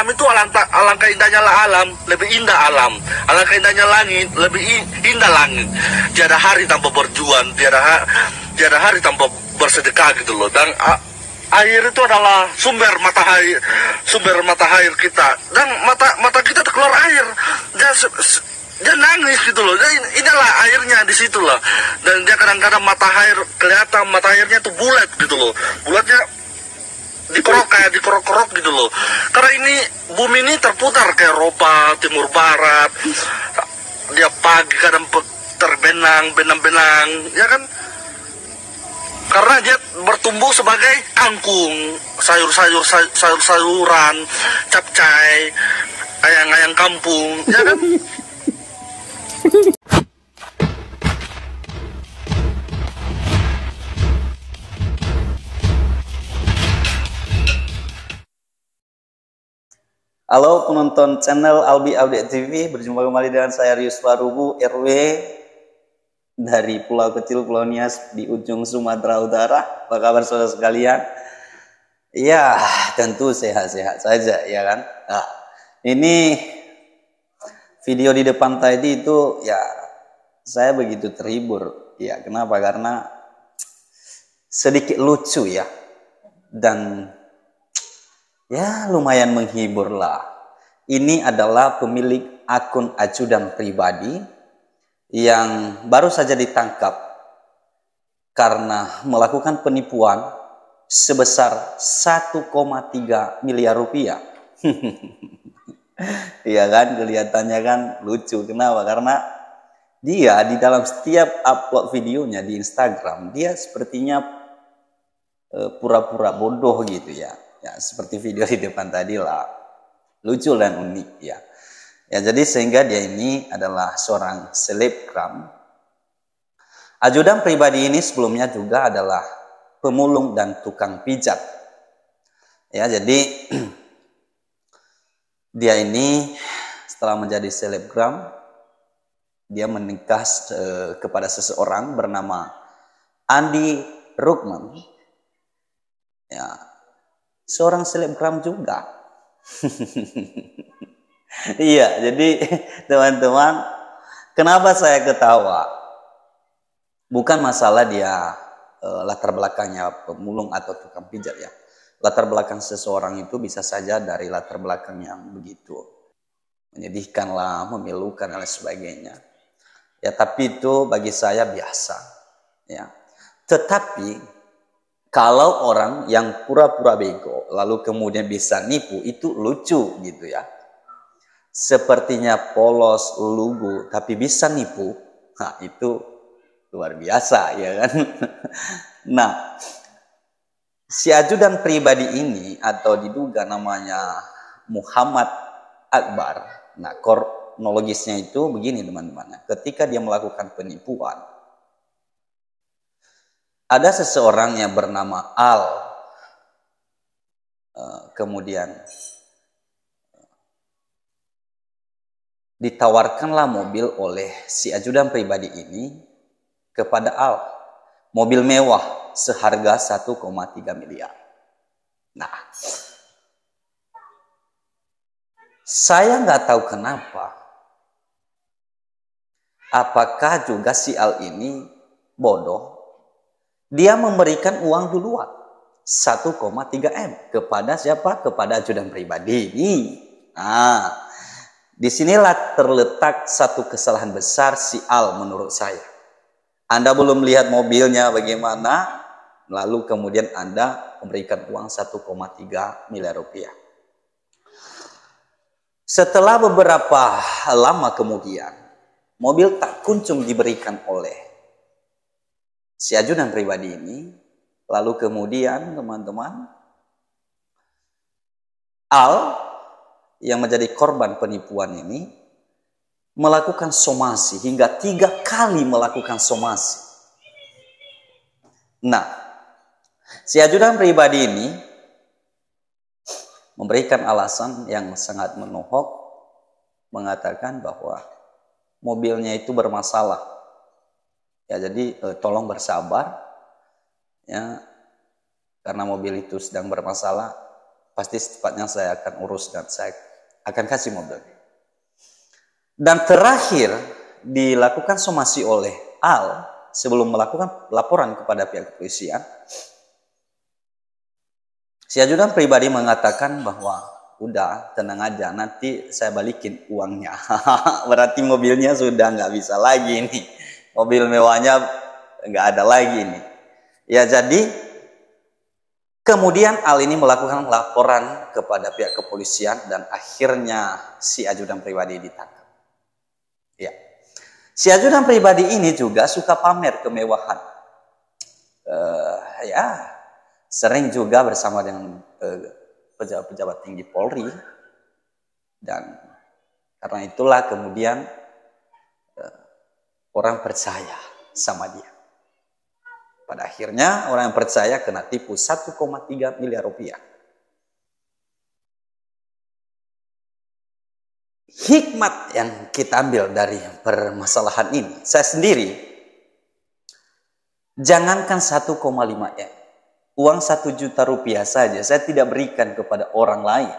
alam itu alangkah indahnya lah alam, lebih indah alam. Alangkah indahnya langit, lebih indah langit. Tiada hari tanpa berjuang, tiada hari tanpa bersedekah gitu loh. Dan air itu adalah sumber mata air kita. Dan mata kita keluar air. Dia nangis gitu loh. Inilah airnya di situ loh. Dan dia kadang-kadang mata air kelihatan, mata airnya tuh bulat gitu loh. Bulatnya dikerok gitu loh. Karena ini bumi ini terputar ke Eropa, Timur Barat. Dia pagi kadang terbenang, ya kan? Karena dia bertumbuh sebagai kangkung, sayur-sayuran, capcay, ayang-ayang kampung, ya kan? Halo penonton channel Albi Update TV, berjumpa kembali dengan saya Rius Warubu RW dari Pulau Kecil Pulau Nias di ujung Sumatera Utara. Apa kabar saudara sekalian? Ya, tentu sehat-sehat saja ya kan. Nah, ini video di depan tadi itu ya saya begitu terhibur. Ya, kenapa? Karena sedikit lucu ya. Dan ya lumayan menghibur lah. Ini adalah pemilik akun ajudan pribadi yang baru saja ditangkap karena melakukan penipuan sebesar 1,3 miliar rupiah. Iya kan, kelihatannya kan lucu. Kenapa? Karena dia di dalam setiap upload videonya di Instagram, dia sepertinya pura-pura bodoh gitu ya. Ya, seperti video di depan tadi lah, lucu dan unik ya. Ya, jadi sehingga dia ini adalah seorang selebgram. Ajudan pribadi ini sebelumnya juga adalah pemulung dan tukang pijat. Ya, jadi dia ini setelah menjadi selebgram, dia menikah kepada seseorang bernama Andi Rukman. Ya, seorang selebgram juga. Iya, jadi teman-teman, kenapa saya ketawa? Bukan masalah dia latar belakangnya pemulung atau tukang pijat ya. Latar belakang seseorang itu bisa saja dari latar belakang yang begitu menyedihkan lah, memilukan dan lain sebagainya. Ya, tapi itu bagi saya biasa. Ya, tetapi kalau orang yang pura-pura bego lalu kemudian bisa nipu, itu lucu gitu ya. Sepertinya polos, lugu, tapi bisa nipu. Nah, itu luar biasa ya kan. Nah, si ajudan pribadi ini atau diduga namanya Muhammad Akbar. Nah, kronologisnya itu begini teman-teman. Ketika dia melakukan penipuan, ada seseorang yang bernama Al, kemudian ditawarkanlah mobil oleh si ajudan pribadi ini kepada Al. Mobil mewah seharga 1,3 miliar. Nah, saya nggak tahu kenapa. Apakah juga si Al ini bodoh? Dia memberikan uang duluan 1,3 M kepada siapa? Kepada ajudan pribadi ini. Nah, disinilah terletak satu kesalahan besar si Al menurut saya. Anda belum lihat mobilnya bagaimana, lalu kemudian Anda memberikan uang 1,3 miliar rupiah. Setelah beberapa lama kemudian, mobil tak kunjung diberikan oleh si ajudan pribadi ini. Lalu kemudian teman-teman, Al yang menjadi korban penipuan ini melakukan somasi hingga 3 kali melakukan somasi. Nah, si ajudan pribadi ini memberikan alasan yang sangat menohok, mengatakan bahwa mobilnya itu bermasalah. Ya, jadi tolong bersabar ya, karena mobil itu sedang bermasalah. pasti secepatnya saya akan urus dan saya akan kasih mobilnya. Dan terakhir dilakukan somasi oleh Al sebelum melakukan laporan kepada pihak kepolisian. Si ajudan pribadi mengatakan bahwa udah tenang aja, nanti saya balikin uangnya. Berarti mobilnya sudah nggak bisa lagi nih, mobil mewahnya nggak ada lagi nih. Ya jadi kemudian Al ini melakukan laporan kepada pihak kepolisian dan akhirnya si ajudan pribadi ditangkap. Ya, si ajudan pribadi ini juga suka pamer kemewahan. Ya, sering juga bersama dengan pejabat-pejabat tinggi Polri, dan karena itulah kemudian orang percaya sama dia. Pada akhirnya orang yang percaya kena tipu 1,3 miliar rupiah. Hikmat yang kita ambil dari permasalahan ini, saya sendiri, jangankan 1,5 M, uang 1 juta rupiah saja saya tidak berikan kepada orang lain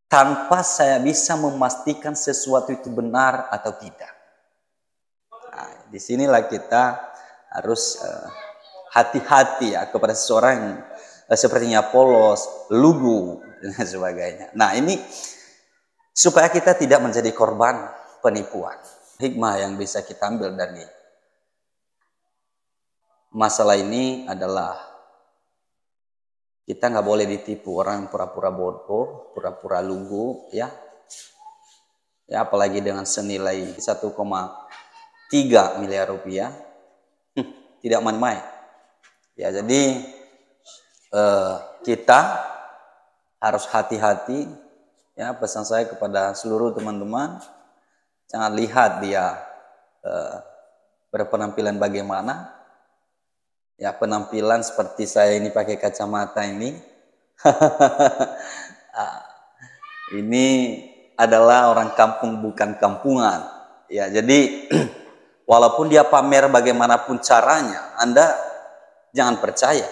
tanpa saya bisa memastikan sesuatu itu benar atau tidak. Nah, disinilah kita harus hati-hati ya kepada seseorang yang sepertinya polos, lugu dan sebagainya. Nah, ini supaya kita tidak menjadi korban penipuan. Hikmah yang bisa kita ambil dari masalah ini adalah kita nggak boleh ditipu orang yang pura-pura bodoh, pura-pura lugu, ya. Ya, apalagi dengan senilai 1,3 miliar rupiah, tidak main-main. Ya, jadi kita harus hati-hati. Ya, pesan saya kepada seluruh teman-teman, jangan lihat dia berpenampilan bagaimana. Ya, penampilan seperti saya ini pakai kacamata ini. Ini adalah orang kampung bukan kampungan. Ya, jadi walaupun dia pamer bagaimanapun caranya, Anda jangan percaya.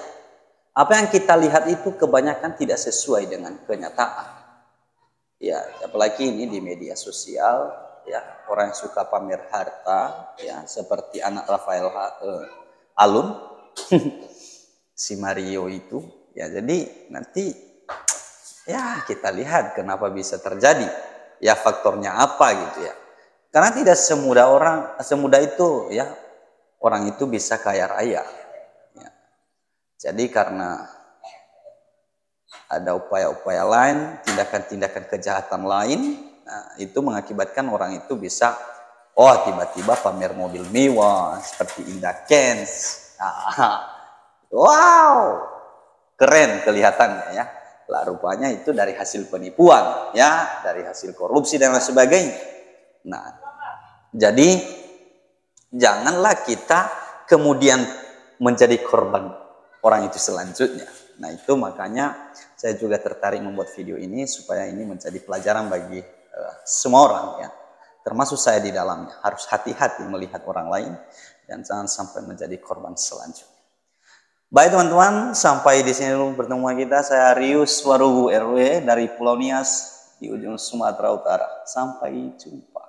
Apa yang kita lihat itu kebanyakan tidak sesuai dengan kenyataan. Ya, apalagi ini di media sosial, ya, orang yang suka pamer harta, ya, seperti anak Rafael Alun, si Mario itu, ya, jadi nanti, ya, kita lihat kenapa bisa terjadi, ya, faktornya apa gitu ya. Karena tidak semudah itu, ya, orang itu bisa kaya raya. Ya. Jadi karena ada upaya-upaya lain, tindakan-tindakan kejahatan lain, nah, itu mengakibatkan orang itu bisa, tiba-tiba pamer mobil mewah seperti Indah Kens. Wow, keren kelihatannya ya. Lah rupanya itu dari hasil penipuan, ya, dari hasil korupsi dan lain sebagainya. Nah, jadi janganlah kita kemudian menjadi korban orang itu selanjutnya. Nah, itu makanya saya juga tertarik membuat video ini supaya ini menjadi pelajaran bagi semua orang, ya, termasuk saya di dalamnya. Harus hati-hati melihat orang lain dan jangan sampai menjadi korban selanjutnya. Baik teman-teman, sampai di sini dulu pertemuan kita. Saya Rius Warugu RW dari Pulau Nias di ujung Sumatera Utara. Sampai jumpa.